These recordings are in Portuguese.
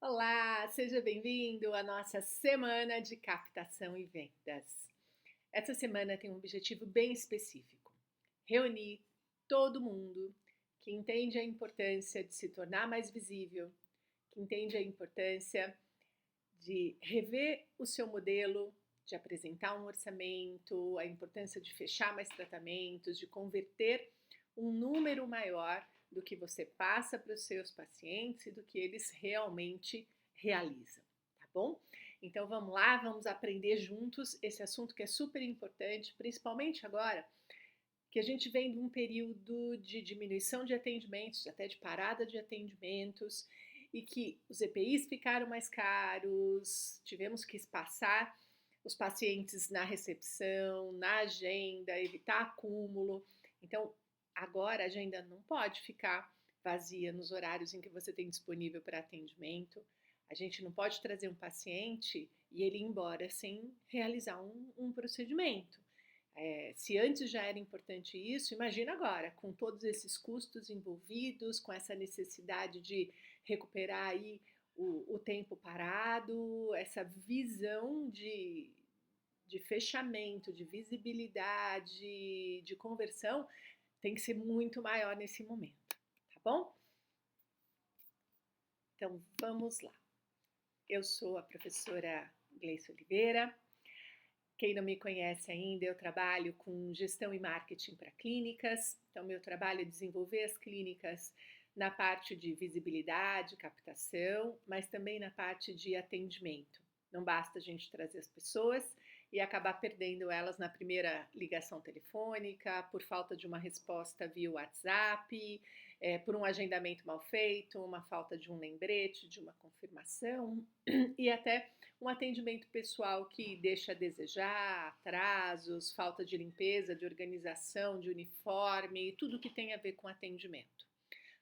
Olá, seja bem-vindo à nossa semana de captação e vendas. Essa semana tem um objetivo bem específico: reunir todo mundo que entende a importância de se tornar mais visível, que entende a importância de rever o seu modelo, de apresentar um orçamento, a importância de fechar mais tratamentos, de converter um número maior do que você passa para os seus pacientes e do que eles realmente realizam, tá bom? Então vamos lá, vamos aprender juntos esse assunto que é super importante, principalmente agora que a gente vem de um período de diminuição de atendimentos, até de parada de atendimentos, e que os EPIs ficaram mais caros, tivemos que espaçar os pacientes na recepção, na agenda, evitar acúmulo. Então, agora a agenda não pode ficar vazia nos horários em que você tem disponível para atendimento. A gente não pode trazer um paciente e ele ir embora sem realizar um procedimento. Se antes já era importante isso, imagina agora, com todos esses custos envolvidos, com essa necessidade de recuperar aí o tempo parado, essa visão de fechamento, de visibilidade, de conversão, tem que ser muito maior nesse momento, tá bom? Então vamos lá. Eu sou a professora Gleice Oliveira. Quem não me conhece ainda, eu trabalho com gestão e marketing para clínicas. Então, meu trabalho é desenvolver as clínicas na parte de visibilidade, captação, mas também na parte de atendimento. Não basta a gente trazer as pessoas e acabar perdendo elas na primeira ligação telefônica, por falta de uma resposta via WhatsApp, por um agendamento mal feito, uma falta de um lembrete, de uma confirmação e até um atendimento pessoal que deixa a desejar, atrasos, falta de limpeza, de organização, de uniforme, tudo que tem a ver com atendimento.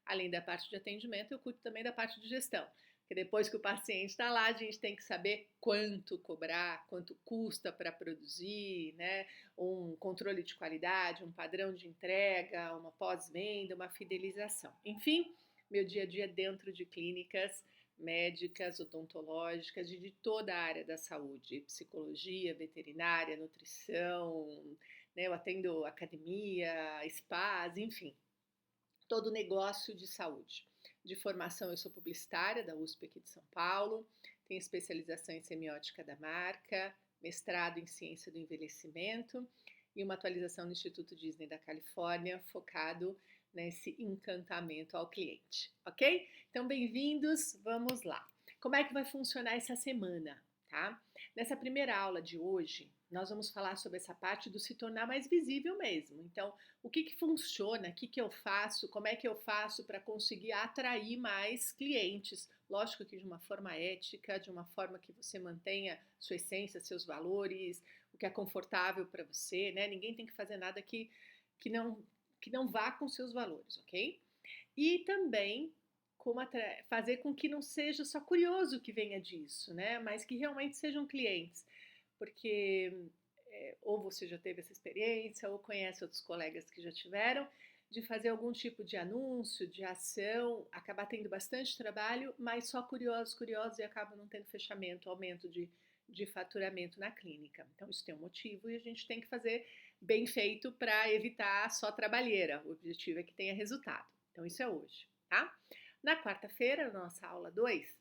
Além da parte de atendimento, eu cuido também da parte de gestão, porque depois que o paciente está lá, a gente tem que saber quanto cobrar, quanto custa para produzir, né? Um controle de qualidade, um padrão de entrega, uma pós-venda, uma fidelização. Enfim, meu dia a dia dentro de clínicas médicas, odontológicas e de toda a área da saúde, psicologia, veterinária, nutrição, né? Eu atendo academia, spas, enfim, todo negócio de saúde. De formação, eu sou publicitária da USP aqui de São Paulo, tenho especialização em semiótica da marca, mestrado em ciência do envelhecimento e uma atualização no Instituto Disney da Califórnia, focado nesse encantamento ao cliente, ok? Então, bem-vindos, vamos lá. Como é que vai funcionar essa semana, tá? Nessa primeira aula de hoje, nós vamos falar sobre essa parte do se tornar mais visível mesmo. Então, o que funciona, o que eu faço, como é que eu faço para conseguir atrair mais clientes. Lógico que de uma forma ética, de uma forma que você mantenha sua essência, seus valores, o que é confortável para você, né? Ninguém tem que fazer nada que, não, que não vá com seus valores, ok? E também como fazer com que não seja só curioso que venha disso, né? Mas que realmente sejam clientes. Porque ou você já teve essa experiência, ou conhece outros colegas que já tiveram, de fazer algum tipo de anúncio, de ação, acabar tendo bastante trabalho, mas só curiosos e acaba não tendo fechamento, aumento de faturamento na clínica. Então, isso tem um motivo e a gente tem que fazer bem feito para evitar só trabalheira. O objetivo é que tenha resultado. Então, isso é hoje, tá? Na quarta-feira, na nossa aula 2,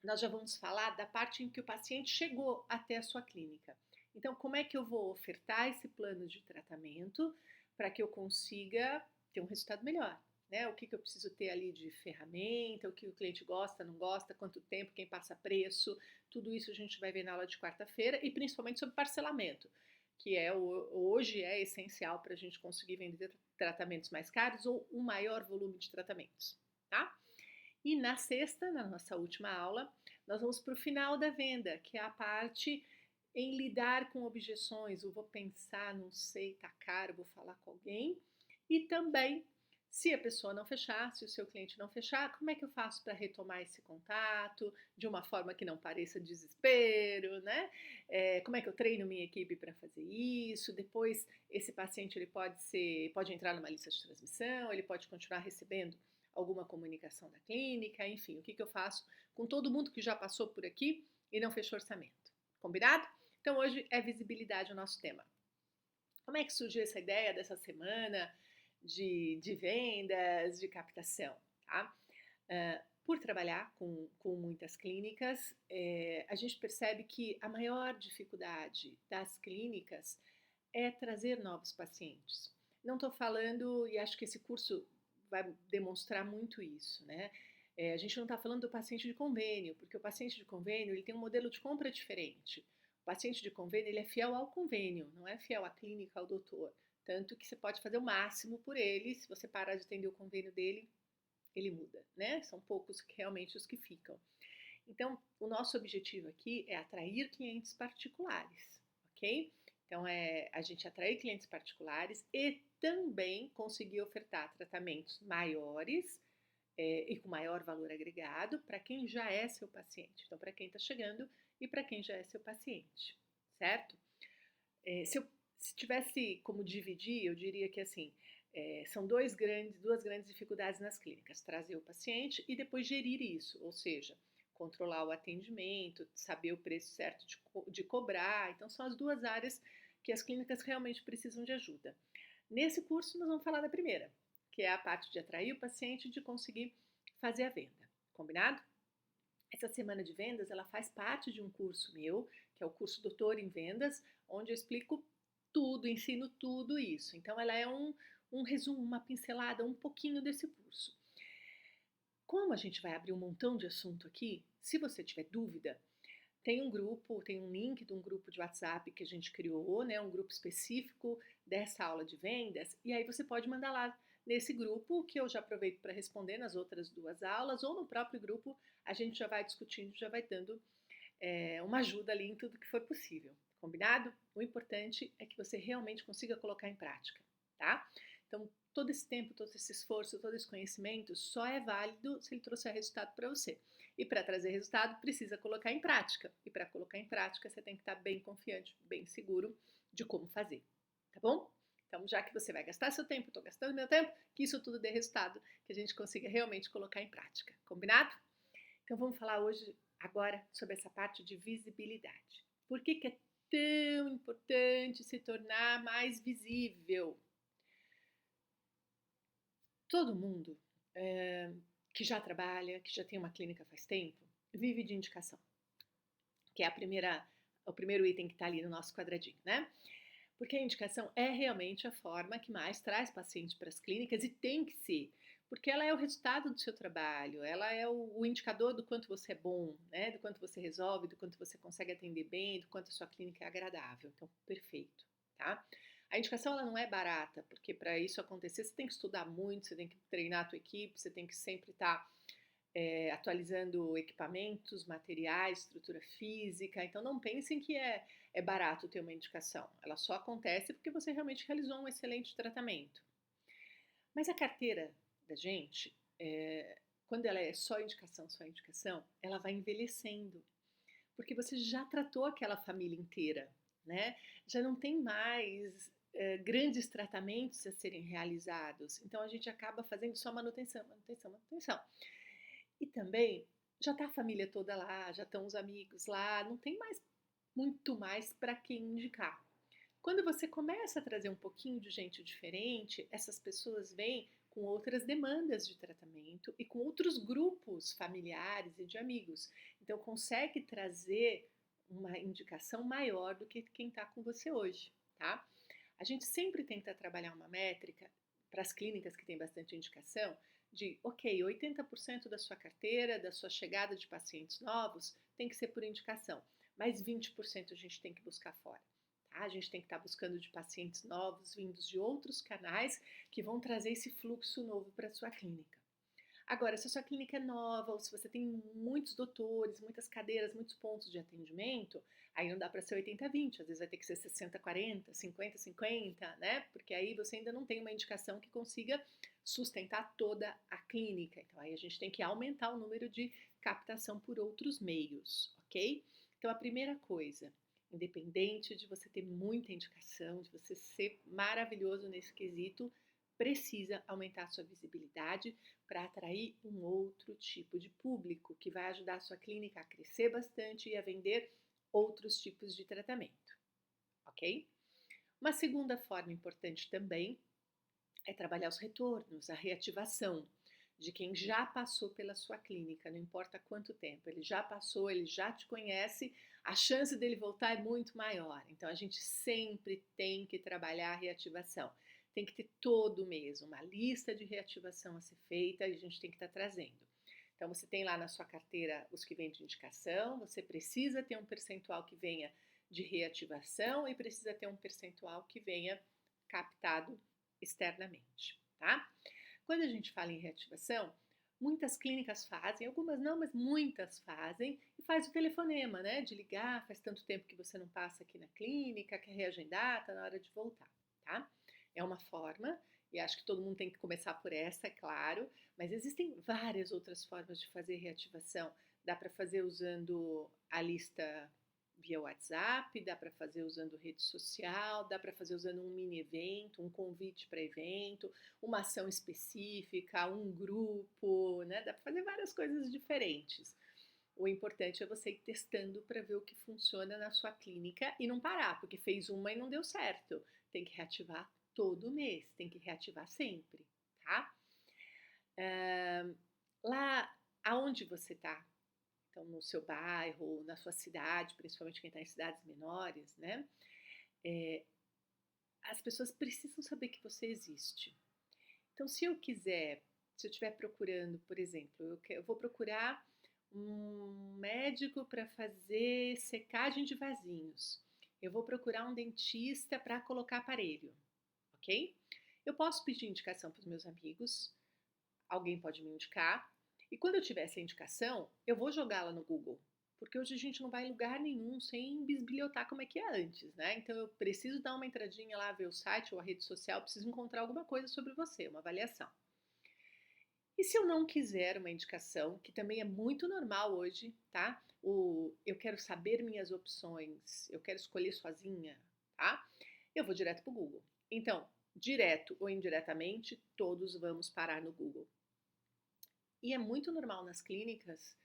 nós já vamos falar da parte em que o paciente chegou até a sua clínica. Então, como é que eu vou ofertar esse plano de tratamento para que eu consiga ter um resultado melhor? Né? O que eu preciso ter ali de ferramenta, o que o cliente gosta, não gosta, quanto tempo, quem passa preço, tudo isso a gente vai ver na aula de quarta-feira e principalmente sobre parcelamento, que hoje é essencial para a gente conseguir vender tratamentos mais caros ou um maior volume de tratamentos, tá? E na sexta, na nossa última aula, nós vamos para o final da venda, que é a parte em lidar com objeções. Eu vou pensar, não sei, tá caro, vou falar com alguém. E também, se a pessoa não fechar, se o seu cliente não fechar, como é que eu faço para retomar esse contato de uma forma que não pareça desespero, né? Como é que eu treino minha equipe para fazer isso? Depois, esse paciente ele pode entrar numa lista de transmissão, ele pode continuar recebendo alguma comunicação da clínica, enfim, o que eu faço com todo mundo que já passou por aqui e não fechou orçamento. Combinado? Então hoje é visibilidade o nosso tema. Como é que surgiu essa ideia dessa semana de vendas, de captação, tá? Por trabalhar com muitas clínicas, a gente percebe que a maior dificuldade das clínicas é trazer novos pacientes. Não estou falando, e acho que esse curso vai demonstrar muito isso, né? A gente não está falando do paciente de convênio, porque o paciente de convênio ele tem um modelo de compra diferente. O paciente de convênio ele é fiel ao convênio, não é fiel à clínica, ao doutor. Tanto que você pode fazer o máximo por ele, se você parar de atender o convênio dele, ele muda, né? São poucos realmente os que ficam. Então, o nosso objetivo aqui é atrair clientes particulares, ok? Então, é a gente atrair clientes particulares e também conseguir ofertar tratamentos maiores e com maior valor agregado para quem já é seu paciente. Então, para quem está chegando e para quem já é seu paciente, certo? Se tivesse como dividir, eu diria que assim, são duas grandes dificuldades nas clínicas: trazer o paciente e depois gerir isso, ou seja, controlar o atendimento, saber o preço certo de cobrar. Então, são as duas áreas que as clínicas realmente precisam de ajuda. Nesse curso, nós vamos falar da primeira, que é a parte de atrair o paciente e de conseguir fazer a venda. Combinado? Essa semana de vendas, ela faz parte de um curso meu, que é o curso Doutor em Vendas, onde eu explico tudo, ensino tudo isso. Então, ela é um resumo, uma pincelada, um pouquinho desse curso. Como a gente vai abrir um montão de assunto aqui, se você tiver dúvida, tem um grupo, tem um link de um grupo de WhatsApp que a gente criou, né, um grupo específico dessa aula de vendas, e aí você pode mandar lá nesse grupo, que eu já aproveito para responder nas outras duas aulas, ou no próprio grupo a gente já vai discutindo, já vai dando uma ajuda ali em tudo que for possível, combinado? O importante é que você realmente consiga colocar em prática, tá? Então, todo esse tempo, todo esse esforço, todo esse conhecimento só é válido se ele trouxer resultado para você. E para trazer resultado, precisa colocar em prática. E para colocar em prática, você tem que estar bem confiante, bem seguro de como fazer, tá bom? Então, já que você vai gastar seu tempo, estou gastando meu tempo, que isso tudo dê resultado, que a gente consiga realmente colocar em prática, combinado? Então, vamos falar hoje, agora, sobre essa parte de visibilidade. Por que é tão importante se tornar mais visível? Todo mundo que já trabalha, que já tem uma clínica faz tempo, vive de indicação, que é o primeiro item que está ali no nosso quadradinho, né? Porque a indicação é realmente a forma que mais traz pacientes para as clínicas e tem que ser, porque ela é o resultado do seu trabalho, ela é o indicador do quanto você é bom, né? Do quanto você resolve, do quanto você consegue atender bem, do quanto a sua clínica é agradável. Então, perfeito, tá? A indicação ela não é barata, porque para isso acontecer você tem que estudar muito, você tem que treinar a tua equipe, você tem que sempre estar atualizando equipamentos, materiais, estrutura física. Então não pensem que é barato ter uma indicação. Ela só acontece porque você realmente realizou um excelente tratamento. Mas a carteira da gente, quando ela é só indicação, ela vai envelhecendo. Porque você já tratou aquela família inteira, né? Já não tem mais grandes tratamentos a serem realizados. Então a gente acaba fazendo só manutenção. E também já está a família toda lá, já estão os amigos lá, não tem mais muito mais para quem indicar. Quando você começa a trazer um pouquinho de gente diferente, essas pessoas vêm com outras demandas de tratamento e com outros grupos familiares e de amigos. Então, consegue trazer uma indicação maior do que quem está com você hoje, tá? A gente sempre tenta trabalhar uma métrica para as clínicas que têm bastante indicação de, ok, 80% da sua carteira, da sua chegada de pacientes novos tem que ser por indicação, mas 20% a gente tem que buscar fora. A gente tem que estar buscando de pacientes novos, vindos de outros canais, que vão trazer esse fluxo novo para a sua clínica. Agora, se a sua clínica é nova, ou se você tem muitos doutores, muitas cadeiras, muitos pontos de atendimento, aí não dá para ser 80-20, às vezes vai ter que ser 60-40, 50-50, né? Porque aí você ainda não tem uma indicação que consiga sustentar toda a clínica. Então, aí a gente tem que aumentar o número de captação por outros meios, ok? Então, a primeira coisa, independente de você ter muita indicação, de você ser maravilhoso nesse quesito, precisa aumentar a sua visibilidade para atrair um outro tipo de público, que vai ajudar a sua clínica a crescer bastante e a vender outros tipos de tratamento, ok? Uma segunda forma importante também é trabalhar os retornos, a reativação de quem já passou pela sua clínica, não importa quanto tempo, ele já passou, ele já te conhece, a chance dele voltar é muito maior. Então a gente sempre tem que trabalhar a reativação. Tem que ter todo mês uma lista de reativação a ser feita e a gente tem que estar trazendo. Então você tem lá na sua carteira os que vêm de indicação, você precisa ter um percentual que venha de reativação e precisa ter um percentual que venha captado externamente, tá? Quando a gente fala em reativação, muitas clínicas fazem, algumas não, mas muitas fazem, e faz o telefonema, né? De ligar, faz tanto tempo que você não passa aqui na clínica, quer reagendar, tá na hora de voltar, tá? É uma forma, e acho que todo mundo tem que começar por essa, é claro, mas existem várias outras formas de fazer reativação. Dá para fazer usando a lista via WhatsApp, dá para fazer usando rede social, dá para fazer usando um mini evento, um convite para evento, uma ação específica, um grupo, né? Dá para fazer várias coisas diferentes. O importante é você ir testando para ver o que funciona na sua clínica e não parar, porque fez uma e não deu certo. Tem que reativar todo mês, tem que reativar sempre, tá? Lá aonde você está, então no seu bairro, na sua cidade, principalmente quem está em cidades menores, né? As pessoas precisam saber que você existe. Então, se eu quiser, se eu estiver procurando, por exemplo, eu vou procurar um médico para fazer secagem de vasinhos. Eu vou procurar um dentista para colocar aparelho, ok? Eu posso pedir indicação para os meus amigos, alguém pode me indicar, e quando eu tiver essa indicação, eu vou jogá-la no Google. Porque hoje a gente não vai em lugar nenhum sem bisbilhotar como é que é antes, né? Então eu preciso dar uma entradinha lá, ver o site ou a rede social, preciso encontrar alguma coisa sobre você, uma avaliação. E se eu não quiser uma indicação, que também é muito normal hoje, tá? Eu quero saber minhas opções, eu quero escolher sozinha, tá? Eu vou direto para o Google. Então, direto ou indiretamente, todos vamos parar no Google. E é muito normal nas clínicas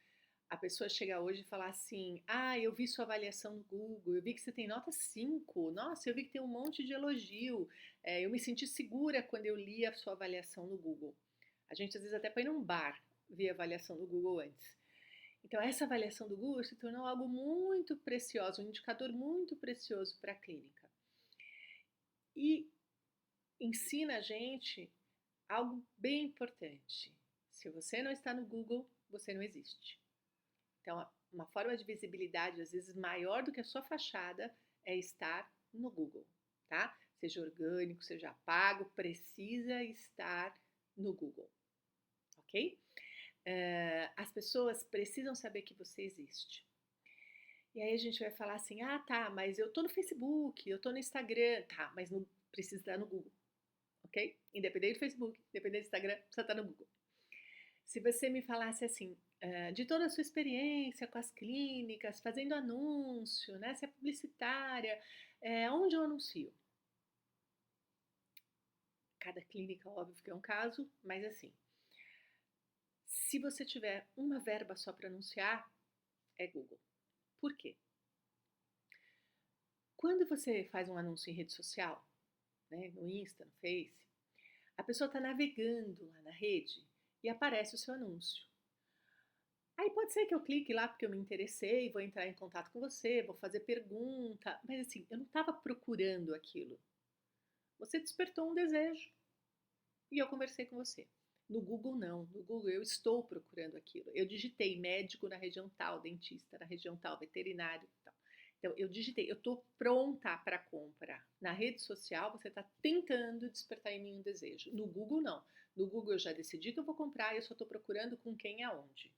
a pessoa chegar hoje e falar assim: ah, eu vi sua avaliação no Google, eu vi que você tem nota 5, nossa, eu vi que tem um monte de elogio, eu me senti segura quando eu li a sua avaliação no Google. A gente às vezes até põe num bar ver a avaliação do Google antes. Então, essa avaliação do Google se tornou algo muito precioso, um indicador muito precioso para a clínica. E ensina a gente algo bem importante. Se você não está no Google, você não existe. Então, uma forma de visibilidade, às vezes, maior do que a sua fachada é estar no Google, tá? Seja orgânico, seja pago, precisa estar no Google, ok? As pessoas precisam saber que você existe. E aí a gente vai falar assim, ah, tá, mas eu tô no Facebook, eu tô no Instagram, tá, mas não precisa estar no Google, ok? Independente do Facebook, independente do Instagram, precisa estar no Google. Se você me falasse assim, de toda a sua experiência com as clínicas, fazendo anúncio, né? Se é publicitária, onde eu anuncio? Cada clínica, óbvio que é um caso, mas assim, se você tiver uma verba só para anunciar, é Google. Por quê? Quando você faz um anúncio em rede social, né, no Insta, no Face, a pessoa está navegando lá na rede e aparece o seu anúncio. Aí pode ser que eu clique lá porque eu me interessei, vou entrar em contato com você, vou fazer pergunta, mas assim, eu não estava procurando aquilo. Você despertou um desejo e eu conversei com você. No Google não, no Google eu estou procurando aquilo. Eu digitei médico na região tal, dentista na região tal, veterinário e tal. Então eu digitei, eu estou pronta para compra. Na rede social você está tentando despertar em mim um desejo. No Google não. No Google eu já decidi que eu vou comprar e eu só estou procurando com quem e aonde.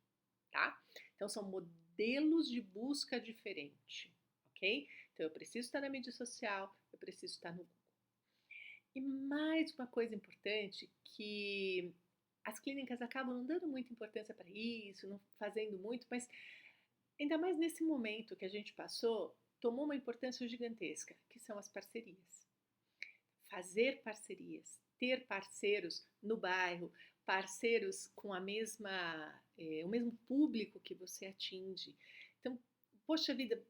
Tá? Então são modelos de busca diferente, ok? Então eu preciso estar na mídia social, eu preciso estar no Google. E mais uma coisa importante que as clínicas acabam não dando muita importância para isso, não fazendo muito, mas ainda mais nesse momento que a gente passou, tomou uma importância gigantesca, que são as parcerias. fazer parcerias, ter parceiros no bairro, parceiros com o mesmo público que você atinge. Então, poxa vida,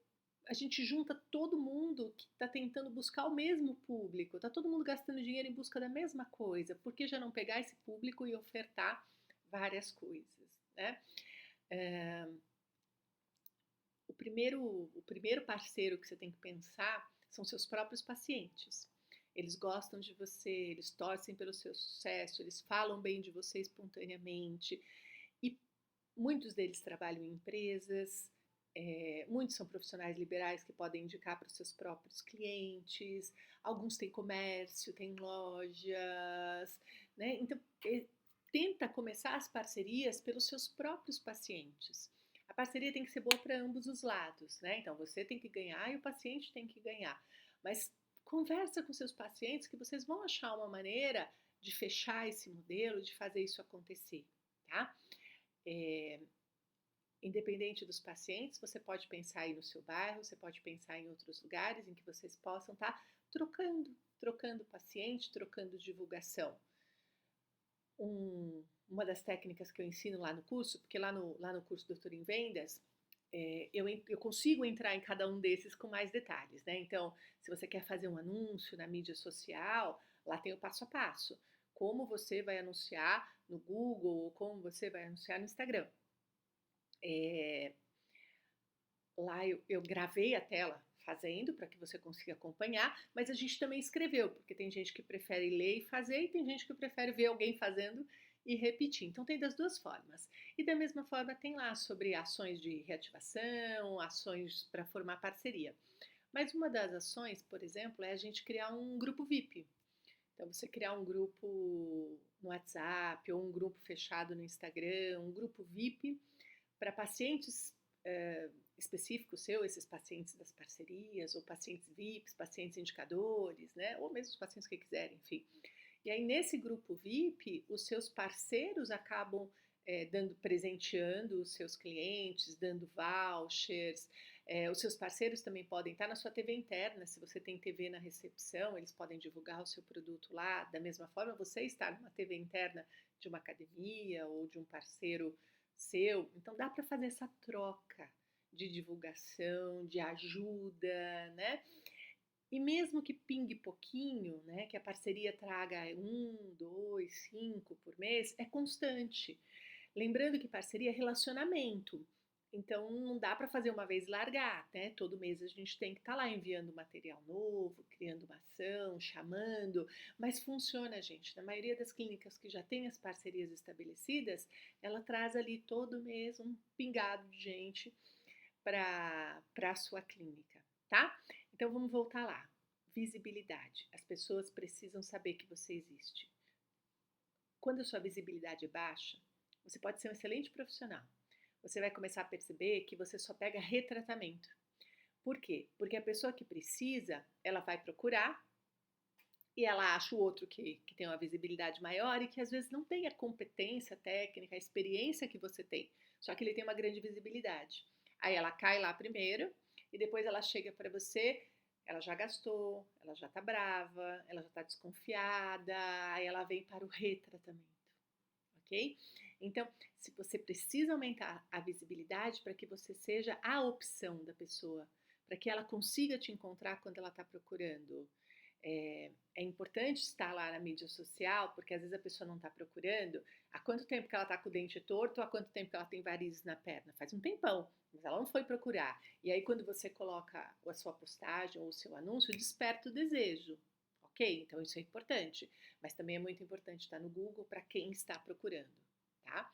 a gente junta todo mundo que está tentando buscar o mesmo público, está todo mundo gastando dinheiro em busca da mesma coisa, por que já não pegar esse público e ofertar várias coisas, né? É, o primeiro parceiro que você tem que pensar são seus próprios pacientes. Eles gostam de você, eles torcem pelo seu sucesso, eles falam bem de você espontaneamente. E muitos deles trabalham em empresas, muitos são profissionais liberais que podem indicar para os seus próprios clientes, alguns têm comércio, têm lojas, né? Então, tenta começar as parcerias pelos seus próprios pacientes. A parceria tem que ser boa para ambos os lados, né? Então, você tem que ganhar e o paciente tem que ganhar. Mas conversa com seus pacientes que vocês vão achar uma maneira de fechar esse modelo, de fazer isso acontecer, tá? Independente dos pacientes, você pode pensar aí no seu bairro, você pode pensar em outros lugares em que vocês possam estar trocando paciente, trocando divulgação. Uma das técnicas que eu ensino lá no curso, porque lá no curso Doutor em Vendas, eu consigo entrar em cada um desses com mais detalhes, né? Então, se você quer fazer um anúncio na mídia social, lá tem o passo a passo. Como você vai anunciar no Google ou como você vai anunciar no Instagram. Lá eu gravei a tela fazendo para que você consiga acompanhar, mas a gente também escreveu, porque tem gente que prefere ler e fazer e tem gente que prefere ver alguém fazendo e repetir. Então tem das duas formas. E da mesma forma tem lá sobre ações de reativação, ações para formar parceria. Mas uma das ações, por exemplo, é a gente criar um grupo VIP. Então você criar um grupo no WhatsApp ou um grupo fechado no Instagram, um grupo VIP para pacientes específicos seu, esses pacientes das parcerias, ou pacientes VIPs, pacientes indicadores, né? Ou mesmo os pacientes que quiserem, enfim. E aí, nesse grupo VIP, os seus parceiros acabam presenteando os seus clientes, dando vouchers. Os seus parceiros também podem estar na sua TV interna, se você tem TV na recepção, eles podem divulgar o seu produto lá. Da mesma forma, você está numa TV interna de uma academia ou de um parceiro seu. Então, dá para fazer essa troca de divulgação, de ajuda, né? E mesmo que pingue pouquinho, né, que a parceria traga 1, 2, 5 por mês, é constante. Lembrando que parceria é relacionamento. Então não dá para fazer uma vez e largar, né? Todo mês a gente tem que estar lá enviando material novo, criando uma ação, chamando, mas funciona, gente. Na maioria das clínicas que já tem as parcerias estabelecidas, ela traz ali todo mês um pingado de gente para a sua clínica, tá? Então vamos voltar lá. Visibilidade. As pessoas precisam saber que você existe. Quando a sua visibilidade é baixa, você pode ser um excelente profissional. Você vai começar a perceber que você só pega retratamento. Por quê? Porque a pessoa que precisa, ela vai procurar e ela acha o outro que tem uma visibilidade maior e que às vezes não tem a competência técnica, a experiência que você tem, só que ele tem uma grande visibilidade. Aí ela cai lá primeiro e depois ela chega para você, ela já gastou, ela já tá brava, ela já tá desconfiada, aí ela vem para o retratamento, ok? Então, se você precisa aumentar a visibilidade para que você seja a opção da pessoa, para que ela consiga te encontrar quando ela está procurando. É importante estar lá na mídia social, porque às vezes a pessoa não está procurando. Há quanto tempo que ela está com o dente torto? Há quanto tempo que ela tem varizes na perna? Faz um tempão, mas ela não foi procurar. E aí quando você coloca a sua postagem ou o seu anúncio, desperta o desejo. Ok? Então isso é importante. Mas também é muito importante estar no Google para quem está procurando, tá?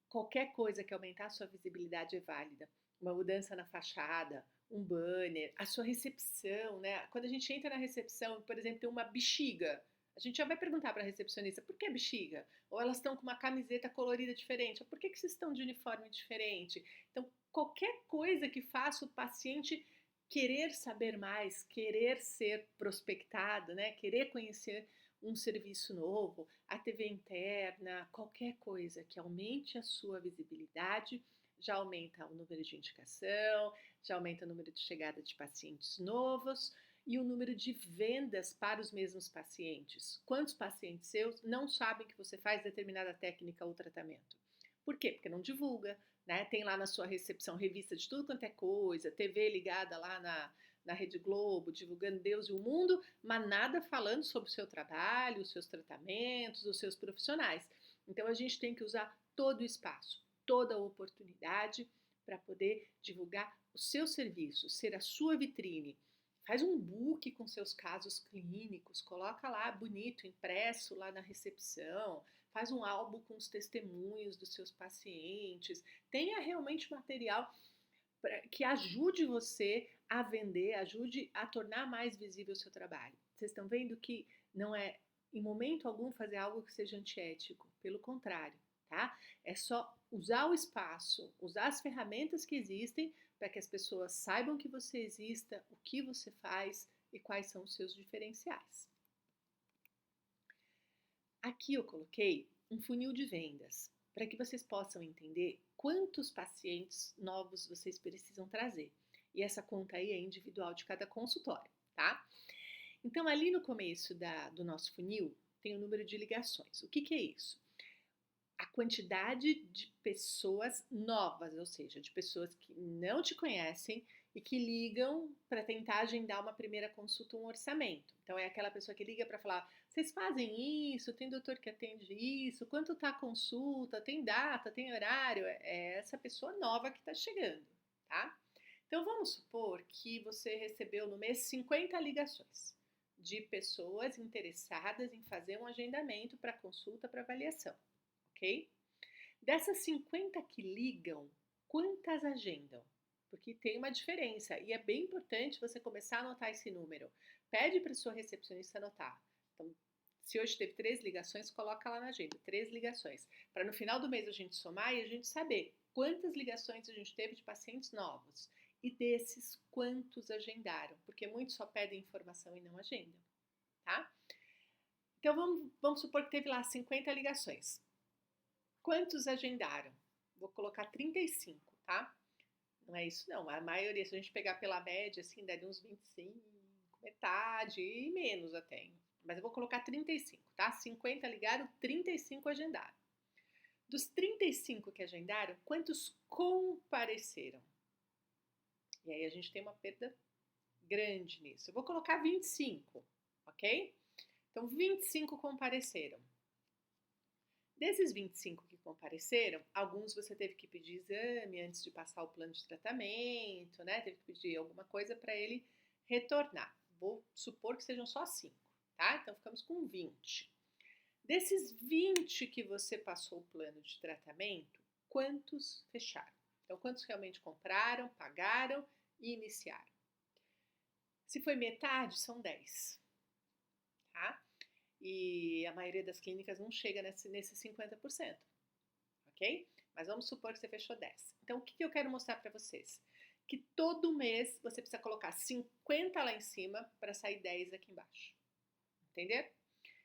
Qualquer coisa que aumentar a sua visibilidade é válida. Uma mudança na fachada, um banner, a sua recepção, né? Quando a gente entra na recepção, por exemplo, tem uma bexiga, a gente já vai perguntar para a recepcionista por que bexiga? Ou elas estão com uma camiseta colorida diferente, ou por que vocês estão de uniforme diferente? Então, qualquer coisa que faça o paciente querer saber mais, querer ser prospectado, né? Querer conhecer um serviço novo, a TV interna, qualquer coisa que aumente a sua visibilidade, já aumenta o número de indicação, já aumenta o número de chegada de pacientes novos e o número de vendas para os mesmos pacientes. Quantos pacientes seus não sabem que você faz determinada técnica ou tratamento? Por quê? Porque não divulga, né? Tem lá na sua recepção revista de tudo quanto é coisa, TV ligada lá na Rede Globo, divulgando Deus e o mundo, mas nada falando sobre o seu trabalho, os seus tratamentos, os seus profissionais. Então a gente tem que usar todo o espaço, toda a oportunidade para poder divulgar o seu serviço, ser a sua vitrine. Faz um book com seus casos clínicos, coloca lá bonito, impresso lá na recepção, faz um álbum com os testemunhos dos seus pacientes, tenha realmente material que ajude você a vender, ajude a tornar mais visível o seu trabalho. Vocês estão vendo que não é em momento algum fazer algo que seja antiético, pelo contrário, tá? É só usar o espaço, usar as ferramentas que existem para que as pessoas saibam que você exista, o que você faz e quais são os seus diferenciais. Aqui eu coloquei um funil de vendas para que vocês possam entender quantos pacientes novos vocês precisam trazer. E essa conta aí é individual de cada consultório, tá? Então, ali no começo do nosso funil, tem o número de ligações. O que é isso? A quantidade de pessoas novas, ou seja, de pessoas que não te conhecem e que ligam para tentar agendar uma primeira consulta, um orçamento. Então, é aquela pessoa que liga para falar: vocês fazem isso? Tem doutor que atende isso? Quanto está a consulta? Tem data? Tem horário? É essa pessoa nova que está chegando, tá? Então, vamos supor que você recebeu no mês 50 ligações de pessoas interessadas em fazer um agendamento para consulta, para avaliação, ok? Dessas 50 que ligam, quantas agendam? Porque tem uma diferença e é bem importante você começar a anotar esse número. Pede para sua recepcionista anotar. Então, se hoje teve 3 ligações, coloca lá na agenda, 3 ligações. Para no final do mês a gente somar e a gente saber quantas ligações a gente teve de pacientes novos. E desses, quantos agendaram? Porque muitos só pedem informação e não agendam, tá? Então, vamos supor que teve lá 50 ligações. Quantos agendaram? Vou colocar 35, tá? Não é isso não, a maioria, se a gente pegar pela média, assim, daria uns 25, metade e menos até. Mas eu vou colocar 35, tá? 50 ligaram, 35 agendaram. Dos 35 que agendaram, quantos compareceram? E aí a gente tem uma perda grande nisso. Eu vou colocar 25, ok? Então, 25 compareceram. Desses 25 que compareceram, alguns você teve que pedir exame antes de passar o plano de tratamento, né? Teve que pedir alguma coisa para ele retornar. Vou supor que sejam só 5, tá? Então, ficamos com 20. Desses 20 que você passou o plano de tratamento, quantos fecharam? Então, quantos realmente compraram, pagaram e iniciaram? Se foi metade, são 10, tá? E a maioria das clínicas não chega nesse 50%, ok? Mas vamos supor que você fechou 10. Então, o que eu quero mostrar para vocês? Que todo mês você precisa colocar 50 lá em cima para sair 10 aqui embaixo. Entender?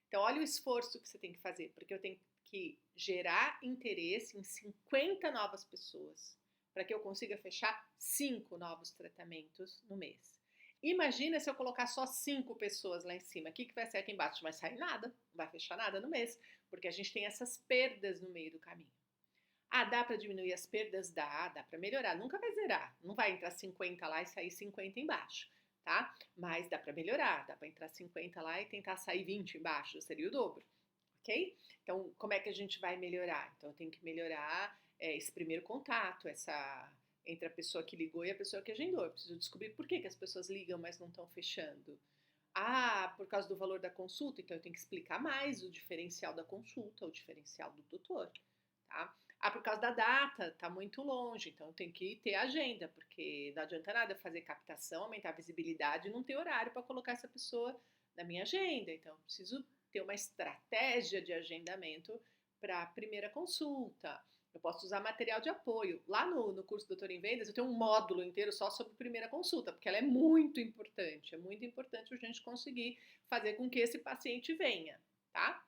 Então, olha o esforço que você tem que fazer, porque eu tenho que gerar interesse em 50 novas pessoas para que eu consiga fechar 5 novos tratamentos no mês. Imagina se eu colocar só 5 pessoas lá em cima. O que vai sair aqui embaixo? Não vai sair nada, não vai fechar nada no mês, porque a gente tem essas perdas no meio do caminho. Ah, dá para diminuir as perdas? Dá para melhorar. Nunca vai zerar. Não vai entrar 50 lá e sair 50 embaixo, tá? Mas dá para melhorar. Dá para entrar 50 lá e tentar sair 20 embaixo, seria o dobro, ok? Então, como é que a gente vai melhorar? Então, eu tenho que melhorar esse primeiro contato, entre a pessoa que ligou e a pessoa que agendou. Eu preciso descobrir por que as pessoas ligam, mas não estão fechando. Ah, por causa do valor da consulta, então eu tenho que explicar mais o diferencial da consulta, o diferencial do doutor, tá? Ah, por causa da data, tá muito longe, então eu tenho que ter agenda, porque não adianta nada fazer captação, aumentar a visibilidade e não ter horário para colocar essa pessoa na minha agenda. Então eu preciso ter uma estratégia de agendamento para a primeira consulta. Eu posso usar material de apoio. Lá no curso Doutor em Vendas, eu tenho um módulo inteiro só sobre primeira consulta, porque ela é muito importante. É muito importante a gente conseguir fazer com que esse paciente venha, tá?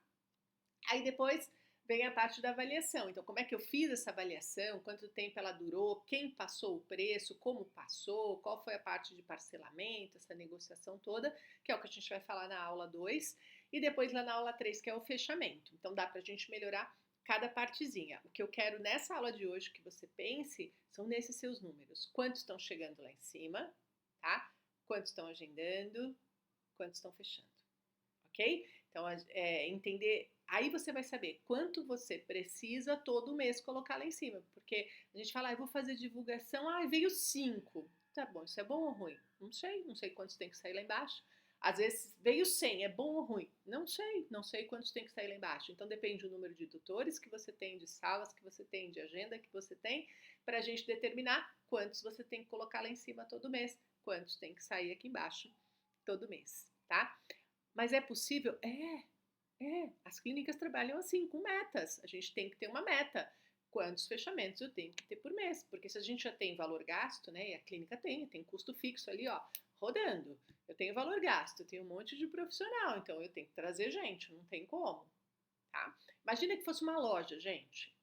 Aí depois vem a parte da avaliação. Então, como é que eu fiz essa avaliação? Quanto tempo ela durou? Quem passou o preço? Como passou? Qual foi a parte de parcelamento? Essa negociação toda, que é o que a gente vai falar na aula 2. E depois lá na aula 3, que é o fechamento. Então, dá para a gente melhorar cada partezinha. O que eu quero nessa aula de hoje que você pense são nesses seus números. Quantos estão chegando lá em cima, tá? Quantos estão agendando? Quantos estão fechando? Ok? Então, entender. Aí você vai saber quanto você precisa todo mês colocar lá em cima. Porque a gente fala, eu vou fazer divulgação, veio 5. Tá bom, isso é bom ou ruim? Não sei quantos tem que sair lá embaixo. Às vezes veio 100, é bom ou ruim? Não sei quantos tem que sair lá embaixo. Então depende do número de tutores que você tem, de salas que você tem, de agenda que você tem, para a gente determinar quantos você tem que colocar lá em cima todo mês, quantos tem que sair aqui embaixo todo mês, tá? Mas é possível? As clínicas trabalham assim, com metas. A gente tem que ter uma meta. Quantos fechamentos eu tenho que ter por mês? Porque se a gente já tem valor gasto, né? E a clínica tem custo fixo ali, ó, rodando. Eu tenho valor gasto, eu tenho um monte de profissional, então eu tenho que trazer gente, não tem como, tá? Imagina que fosse uma loja, gente.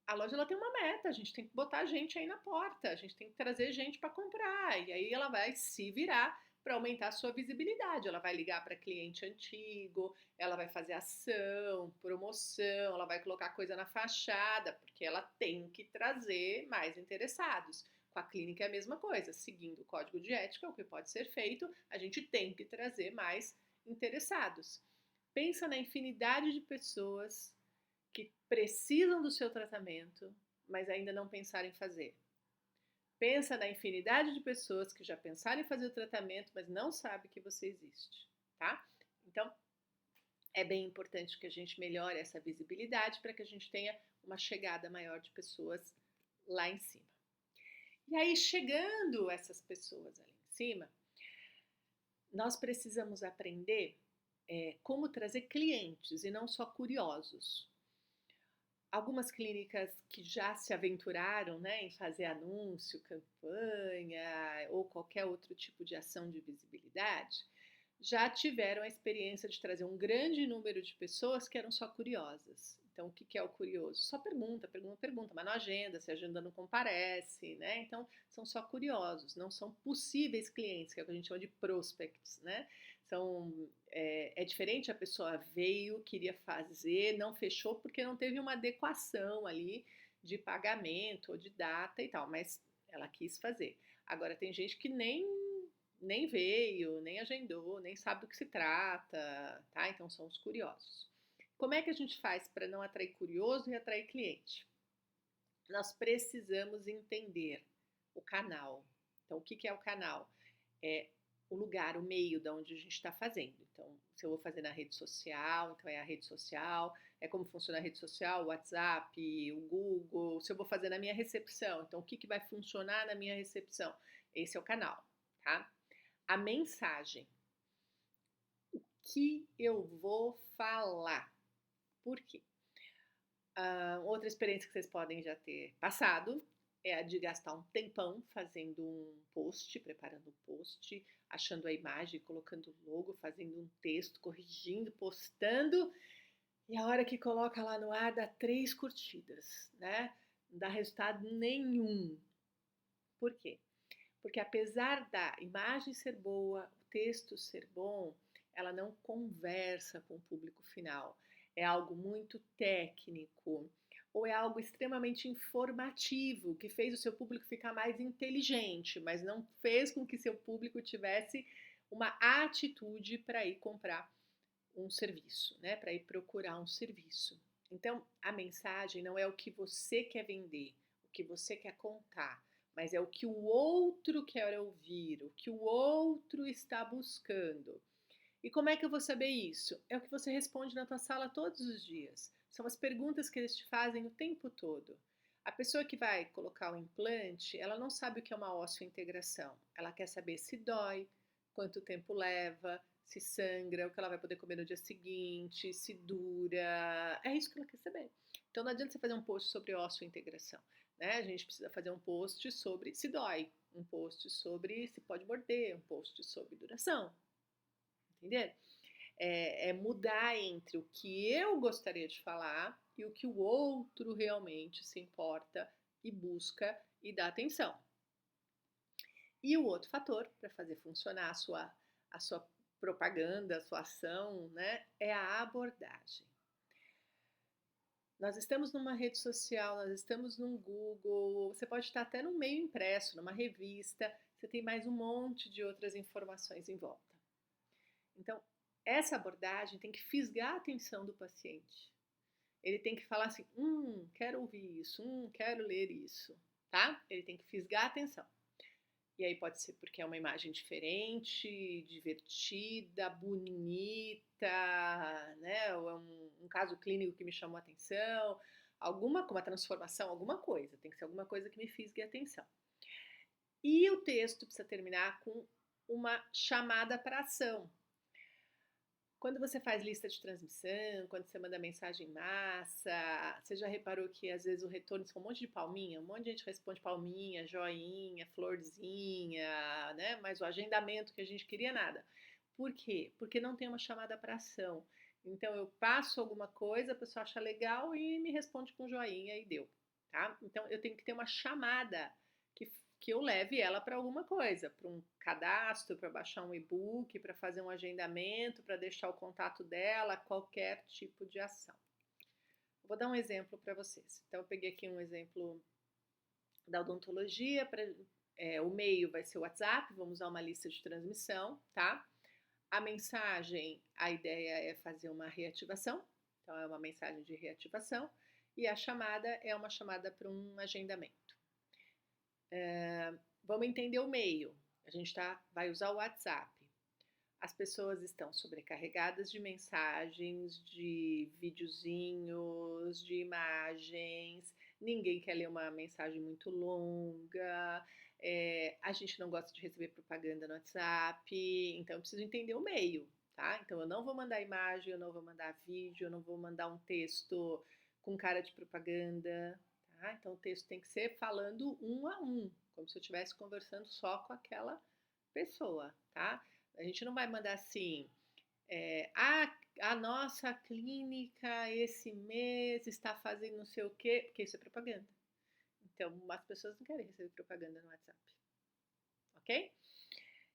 A loja ela tem uma meta, a gente tem que botar gente aí na porta, a gente tem que trazer gente para comprar, e aí ela vai se virar para aumentar a sua visibilidade. Ela vai ligar para cliente antigo, ela vai fazer ação, promoção, ela vai colocar coisa na fachada, porque ela tem que trazer mais interessados. Com a clínica é a mesma coisa, seguindo o código de ética, o que pode ser feito, a gente tem que trazer mais interessados. Pensa na infinidade de pessoas que precisam do seu tratamento, mas ainda não pensaram em fazer. Pensa na infinidade de pessoas que já pensaram em fazer o tratamento, mas não sabem que você existe, tá? Então, é bem importante que a gente melhore essa visibilidade para que a gente tenha uma chegada maior de pessoas lá em cima. E aí, chegando essas pessoas ali em cima, nós precisamos aprender como trazer clientes e não só curiosos. Algumas clínicas que já se aventuraram, né, em fazer anúncio, campanha ou qualquer outro tipo de ação de visibilidade, já tiveram a experiência de trazer um grande número de pessoas que eram só curiosas. Então, o que é o curioso? Só pergunta, mas não agenda, se a agenda não comparece, né? Então, são só curiosos, não são possíveis clientes, que é o que a gente chama de prospects, né? É diferente, a pessoa veio, queria fazer, não fechou porque não teve uma adequação ali de pagamento ou de data e tal, mas ela quis fazer. Agora, tem gente que nem veio, nem agendou, nem sabe do que se trata, tá? Então são os curiosos. Como é que a gente faz para não atrair curioso e atrair cliente? Nós precisamos entender o canal. Então, o que é o canal? É o lugar, o meio de onde a gente está fazendo. Então, se eu vou fazer na rede social, então é a rede social, é como funciona a rede social, o WhatsApp, o Google. Se eu vou fazer na minha recepção, então o que vai funcionar na minha recepção? Esse é o canal, tá? A mensagem. O que eu vou falar? Por quê? Outra experiência que vocês podem já ter passado é a de gastar um tempão fazendo um post, preparando um post, achando a imagem, colocando o logo, fazendo um texto, corrigindo, postando, e a hora que coloca lá no ar dá 3 curtidas, né? Não dá resultado nenhum. Por quê? Porque apesar da imagem ser boa, o texto ser bom, ela não conversa com o público final. É algo muito técnico ou é algo extremamente informativo que fez o seu público ficar mais inteligente, mas não fez com que seu público tivesse uma atitude para ir comprar um serviço, né? Para ir procurar um serviço. Então, a mensagem não é o que você quer vender, o que você quer contar, mas é o que o outro quer ouvir, o que o outro está buscando. E como é que eu vou saber isso? É o que você responde na tua sala todos os dias. São as perguntas que eles te fazem o tempo todo. A pessoa que vai colocar o implante, ela não sabe o que é uma ósseo-integração. Ela quer saber se dói, quanto tempo leva, se sangra, o que ela vai poder comer no dia seguinte, se dura. É isso que ela quer saber. Então não adianta você fazer um post sobre ósseo-integração, né? A gente precisa fazer um post sobre se dói, um post sobre se pode morder, um post sobre duração. Entender? É mudar entre o que eu gostaria de falar e o que o outro realmente se importa e busca e dá atenção. E o outro fator para fazer funcionar a sua propaganda, a sua ação, né, é a abordagem. Nós estamos numa rede social, nós estamos num Google, você pode estar até num meio impresso, numa revista, você tem mais um monte de outras informações em volta. Então, essa abordagem tem que fisgar a atenção do paciente. Ele tem que falar assim, quero ouvir isso, quero ler isso, tá? Ele tem que fisgar a atenção. E aí pode ser porque é uma imagem diferente, divertida, bonita, né? Ou é um caso clínico que me chamou a atenção, alguma, com uma transformação, alguma coisa. Tem que ser alguma coisa que me fisgue a atenção. E o texto precisa terminar com uma chamada para ação. Quando você faz lista de transmissão, quando você manda mensagem em massa, você já reparou que às vezes o retorno são um monte de palminha, um monte de gente responde palminha, joinha, florzinha, né? Mas o agendamento que a gente queria, nada. Por quê? Porque não tem uma chamada para ação. Então eu passo alguma coisa, a pessoa acha legal e me responde com joinha e deu, tá? Então eu tenho que ter uma chamada que eu leve ela para alguma coisa, para um cadastro, para baixar um e-book, para fazer um agendamento, para deixar o contato dela, qualquer tipo de ação. Vou dar um exemplo para vocês. Então, eu peguei aqui um exemplo da odontologia, o meio vai ser o WhatsApp, vamos usar uma lista de transmissão, tá? A mensagem, a ideia é fazer uma reativação, então é uma mensagem de reativação, e a chamada é uma chamada para um agendamento. Vamos entender o meio. A gente vai usar o WhatsApp. As pessoas estão sobrecarregadas de mensagens, de videozinhos, de imagens. Ninguém quer ler uma mensagem muito longa. A gente não gosta de receber propaganda no WhatsApp. Então, eu preciso entender o meio, tá? Então, eu não vou mandar imagem, eu não vou mandar vídeo, eu não vou mandar um texto com cara de propaganda. Tá? Então, o texto tem que ser falando um a um, como se eu estivesse conversando só com aquela pessoa, tá? A gente não vai mandar assim, a nossa clínica esse mês está fazendo não sei o quê, porque isso é propaganda. Então, as pessoas não querem receber propaganda no WhatsApp, ok?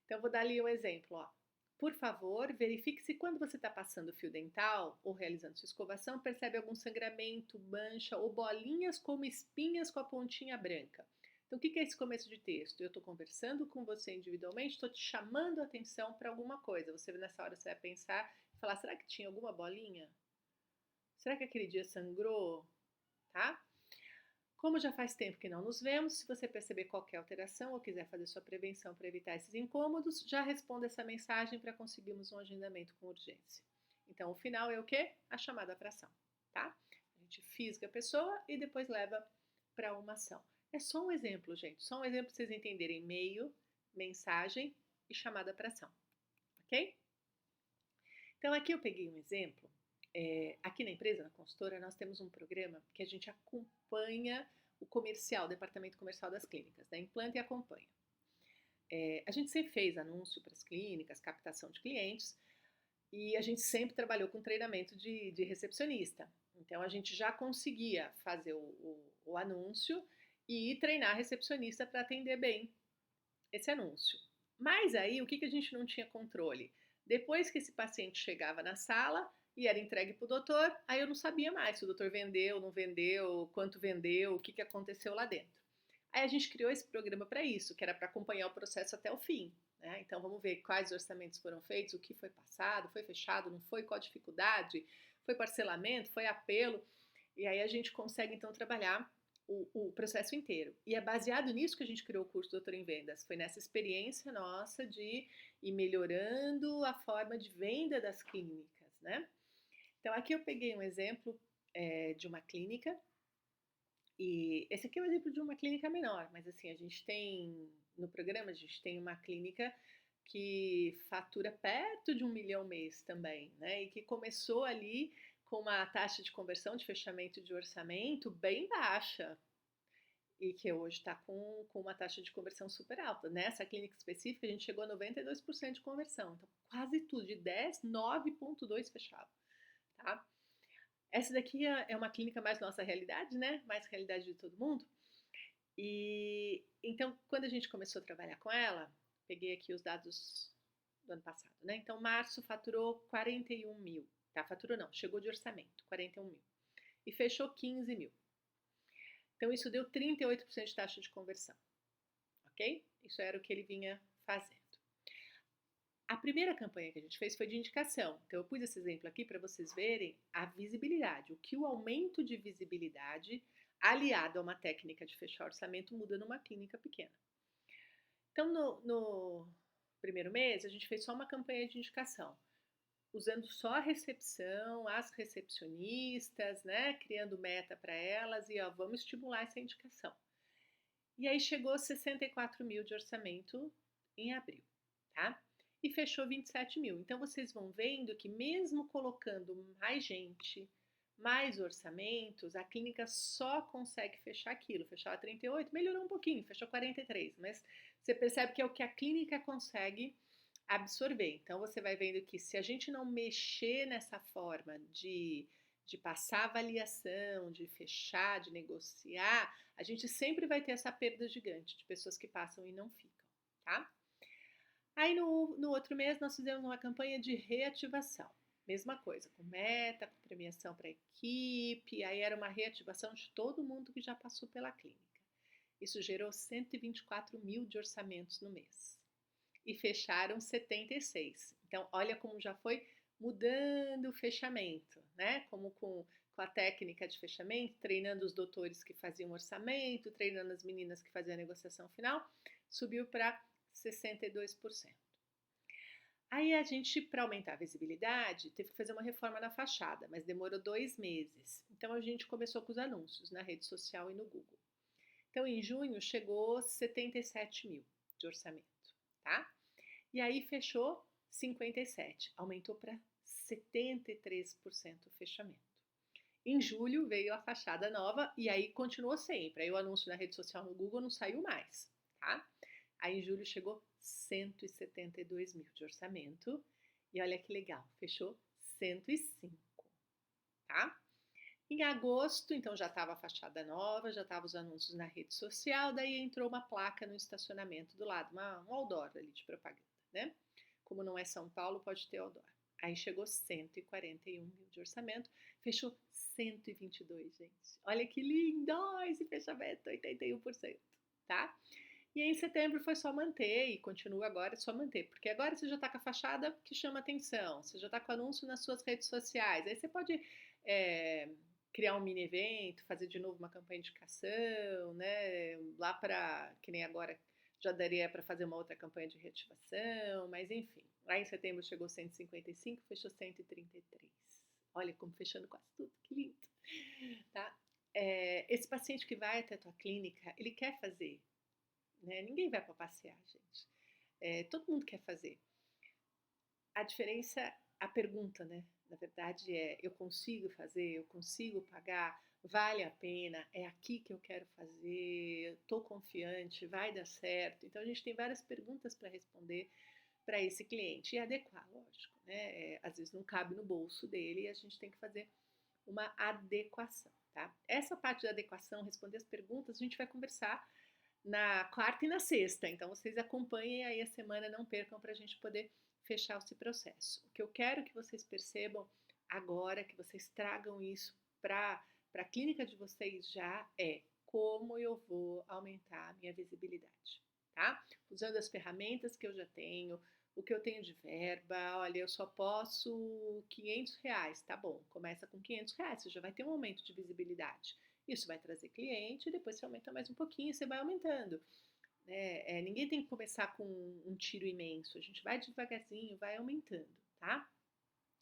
Então, vou dar ali um exemplo, ó. Por favor, verifique se quando você está passando fio dental ou realizando sua escovação, percebe algum sangramento, mancha ou bolinhas como espinhas com a pontinha branca. Então, o que é esse começo de texto? Eu estou conversando com você individualmente, estou te chamando a atenção para alguma coisa. Você nessa hora você vai pensar e falar, será que tinha alguma bolinha? Será que aquele dia sangrou? Tá? Como já faz tempo que não nos vemos, se você perceber qualquer alteração ou quiser fazer sua prevenção para evitar esses incômodos, já responda essa mensagem para conseguirmos um agendamento com urgência. Então, o final é o quê? A chamada para ação, tá? A gente fisga a pessoa e depois leva para uma ação. É só um exemplo, gente. Só um exemplo para vocês entenderem meio, mensagem e chamada para ação, ok? Então, aqui eu peguei um exemplo. Aqui na empresa, na consultora, nós temos um programa que a gente acompanha o comercial, o departamento comercial das clínicas, né? Implanta e acompanha. A gente sempre fez anúncio para as clínicas, captação de clientes, e a gente sempre trabalhou com treinamento de recepcionista. Então, a gente já conseguia fazer o anúncio e treinar a recepcionista para atender bem esse anúncio. Mas aí, o que a gente não tinha controle? Depois que esse paciente chegava na sala e era entregue para o doutor, aí eu não sabia mais se o doutor vendeu, não vendeu, quanto vendeu, o que aconteceu lá dentro. Aí a gente criou esse programa para isso, que era para acompanhar o processo até o fim. Né? Então vamos ver quais orçamentos foram feitos, o que foi passado, foi fechado, não foi, qual a dificuldade, foi parcelamento, foi apelo. E aí a gente consegue então trabalhar o processo inteiro. E é baseado nisso que a gente criou o curso Doutor em Vendas. Foi nessa experiência nossa de ir melhorando a forma de venda das clínicas, né? Então, aqui eu peguei um exemplo de uma clínica. E esse aqui é um exemplo de uma clínica menor, mas assim, a gente tem, no programa, a gente tem uma clínica que fatura perto de 1 milhão mês também, né? E que começou ali com uma taxa de conversão, de fechamento de orçamento bem baixa e que hoje está com uma taxa de conversão super alta. Nessa clínica específica, a gente chegou a 92% de conversão. Então, quase tudo, de 10, 9,2 fechado, tá? Essa daqui é uma clínica mais nossa realidade, né? Mais realidade de todo mundo. E então, quando a gente começou a trabalhar com ela, peguei aqui os dados do ano passado, né? Então, março faturou 41 mil. Tá, faturou não, chegou de orçamento, 41 mil. E fechou 15 mil. Então, isso deu 38% de taxa de conversão, ok? Isso era o que ele vinha fazendo. A primeira campanha que a gente fez foi de indicação. Então, eu pus esse exemplo aqui para vocês verem a visibilidade, o que o aumento de visibilidade aliado a uma técnica de fechar orçamento muda numa clínica pequena. Então, no primeiro mês, a gente fez só uma campanha de indicação, usando só a recepção, as recepcionistas, né, criando meta para elas e ó, vamos estimular essa indicação. E aí chegou 64 mil de orçamento em abril, tá? E fechou 27 mil. Então vocês vão vendo que mesmo colocando mais gente, mais orçamentos, a clínica só consegue fechar aquilo. Fechava 38, melhorou um pouquinho, fechou 43, mas você percebe que é o que a clínica consegue absorver. Então você vai vendo que se a gente não mexer nessa forma de passar avaliação, de fechar, de negociar, a gente sempre vai ter essa perda gigante de pessoas que passam e não ficam, tá? Aí no outro mês nós fizemos uma campanha de reativação. Mesma coisa, com meta, com premiação para a equipe, aí era uma reativação de todo mundo que já passou pela clínica. Isso gerou 124 mil de orçamentos no mês. E fecharam 76. Então, olha como já foi mudando o fechamento, né? Como com a técnica de fechamento, treinando os doutores que faziam orçamento, treinando as meninas que faziam a negociação final, subiu para 62%. Aí a gente, para aumentar a visibilidade, teve que fazer uma reforma na fachada, mas demorou 2 meses. Então a gente começou com os anúncios na rede social e no Google. Então em junho chegou 77 mil de orçamento, tá? E aí fechou 57, aumentou para 73% o fechamento. Em julho veio a fachada nova e aí continuou sempre. Aí o anúncio na rede social no Google não saiu mais, tá? Aí em julho chegou 172 mil de orçamento e olha que legal, fechou 105, tá? Em agosto, então já estava a fachada nova, já estavam os anúncios na rede social, daí entrou uma placa no estacionamento do lado, um outdoor ali de propaganda, né? Como não é São Paulo, pode ter outdoor. Aí chegou 141 mil de orçamento, fechou 122, gente. Olha que lindo esse fechamento, 81%, tá? E aí, em setembro foi só manter e continua agora só manter, porque agora você já está com a fachada que chama atenção, você já está com o anúncio nas suas redes sociais, aí você pode criar um mini evento, fazer de novo uma campanha de indicação, né? Lá para, que nem agora, já daria para fazer uma outra campanha de reativação, mas enfim. Lá em setembro chegou 155, fechou 133. Olha como fechando quase tudo, que lindo, tá? Esse paciente que vai até a tua clínica, ele quer fazer, né? Ninguém vai para passear, gente. Todo mundo quer fazer. A diferença, a pergunta, né? Na verdade eu consigo fazer, eu consigo pagar, vale a pena, é aqui que eu quero fazer, estou confiante, vai dar certo. Então a gente tem várias perguntas para responder para esse cliente e adequar, lógico, né? Às vezes não cabe no bolso dele e a gente tem que fazer uma adequação, tá? Essa parte da adequação, responder as perguntas, a gente vai conversar na quarta e na sexta. Então vocês acompanhem aí a semana, não percam para a gente poder fechar esse processo. O que eu quero que vocês percebam agora, que vocês tragam isso para a clínica de vocês já é como eu vou aumentar a minha visibilidade, tá? Usando as ferramentas que eu já tenho, o que eu tenho de verba, olha, eu só posso R$ 500, tá bom, começa com R$ 500, você já vai ter um aumento de visibilidade. Isso vai trazer cliente, depois você aumenta mais um pouquinho, você vai aumentando. Ninguém tem que começar com um tiro imenso, a gente vai devagarzinho, vai aumentando, tá?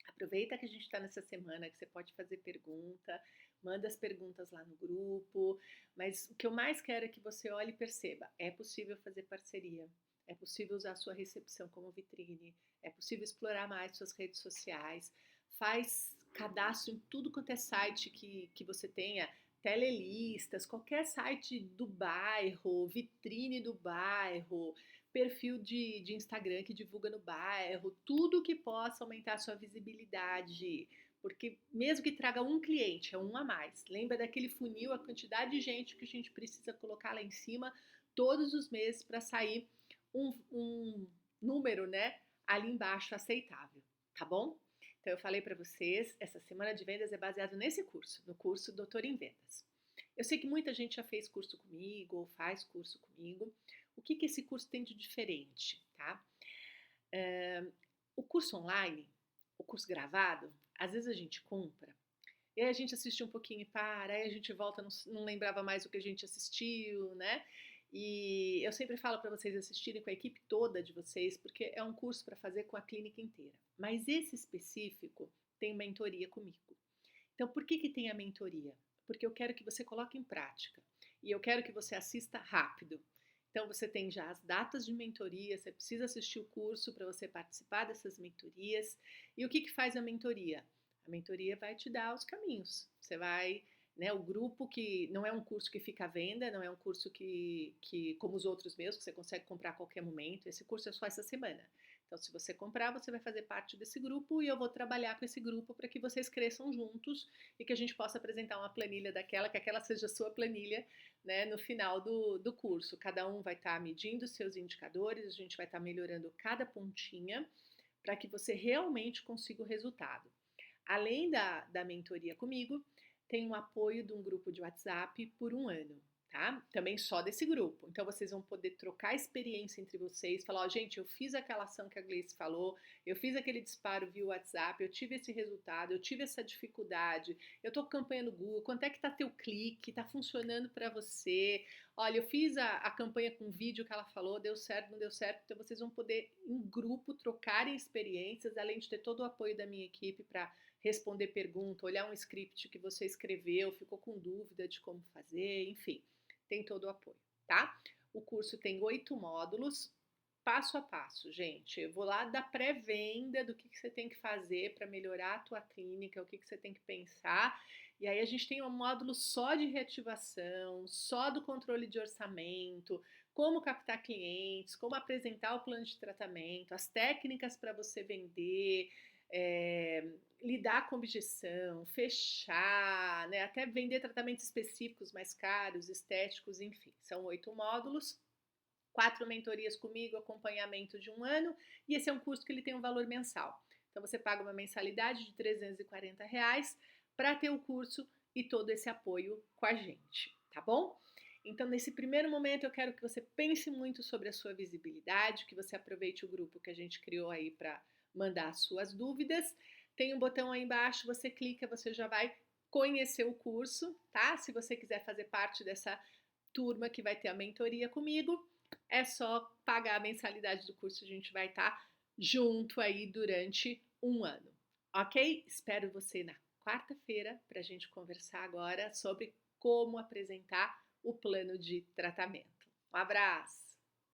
Aproveita que a gente está nessa semana, que você pode fazer pergunta, manda as perguntas lá no grupo, mas o que eu mais quero é que você olhe e perceba, é possível fazer parceria, é possível usar a sua recepção como vitrine, é possível explorar mais suas redes sociais, faz cadastro em tudo quanto é site que você tenha, telelistas, qualquer site do bairro, vitrine do bairro, perfil de Instagram que divulga no bairro, tudo que possa aumentar a sua visibilidade, porque mesmo que traga um cliente, é um a mais. Lembra daquele funil, a quantidade de gente que a gente precisa colocar lá em cima todos os meses para sair um número, né, ali embaixo aceitável, tá bom? Então eu falei para vocês, essa semana de vendas é baseado nesse curso, no curso Doutor em Vendas. Eu sei que muita gente já fez curso comigo ou faz curso comigo. O que esse curso tem de diferente, tá? O curso online, o curso gravado, às vezes a gente compra e aí a gente assiste um pouquinho e para, aí a gente volta, não lembrava mais o que a gente assistiu, né? E eu sempre falo para vocês assistirem com a equipe toda de vocês, porque é um curso para fazer com a clínica inteira. Mas esse específico tem mentoria comigo. Então, por que tem a mentoria? Porque eu quero que você coloque em prática e eu quero que você assista rápido. Então, você tem já as datas de mentoria, você precisa assistir o curso para você participar dessas mentorias. E o que faz a mentoria? A mentoria vai te dar os caminhos. Você vai, né, o grupo que não é um curso que fica à venda, não é um curso que como os outros meus, que você consegue comprar a qualquer momento. Esse curso é só essa semana. Então, se você comprar, você vai fazer parte desse grupo e eu vou trabalhar com esse grupo para que vocês cresçam juntos e que a gente possa apresentar uma planilha daquela, que aquela seja a sua planilha, né, no final do curso. Cada um vai estar medindo seus indicadores, a gente vai estar melhorando cada pontinha para que você realmente consiga o resultado. Além da mentoria comigo, tem um apoio de um grupo de WhatsApp por um ano. Tá? Também só desse grupo. Então vocês vão poder trocar experiência entre vocês, falar, ó, gente, eu fiz aquela ação que a Gleice falou, eu fiz aquele disparo via WhatsApp, eu tive esse resultado, eu tive essa dificuldade, eu tô com campanha no Google, quanto é que tá teu clique, tá funcionando para você? Olha, eu fiz a campanha com vídeo que ela falou, deu certo, não deu certo, então vocês vão poder em grupo trocarem experiências, além de ter todo o apoio da minha equipe para responder pergunta, olhar um script que você escreveu, ficou com dúvida de como fazer, enfim. Tem todo o apoio, tá? O curso tem 8 módulos, passo a passo, gente. Eu vou lá da pré-venda, do que você tem que fazer para melhorar a tua clínica, o que você tem que pensar. E aí a gente tem um módulo só de reativação, só do controle de orçamento, como captar clientes, como apresentar o plano de tratamento, as técnicas para você vender, lidar com objeção, fechar, né, até vender tratamentos específicos mais caros, estéticos, enfim. São 8 módulos, 4 mentorias comigo, acompanhamento de um ano, e esse é um curso que ele tem um valor mensal. Então você paga uma mensalidade de R$340 para ter o curso e todo esse apoio com a gente, tá bom? Então, nesse primeiro momento, eu quero que você pense muito sobre a sua visibilidade, que você aproveite o grupo que a gente criou aí para mandar as suas dúvidas. Tem um botão aí embaixo, você clica, você já vai conhecer o curso, tá? Se você quiser fazer parte dessa turma que vai ter a mentoria comigo, é só pagar a mensalidade do curso, a gente vai estar junto aí durante um ano, ok? Espero você na quarta-feira para a gente conversar agora sobre como apresentar o plano de tratamento. Um abraço!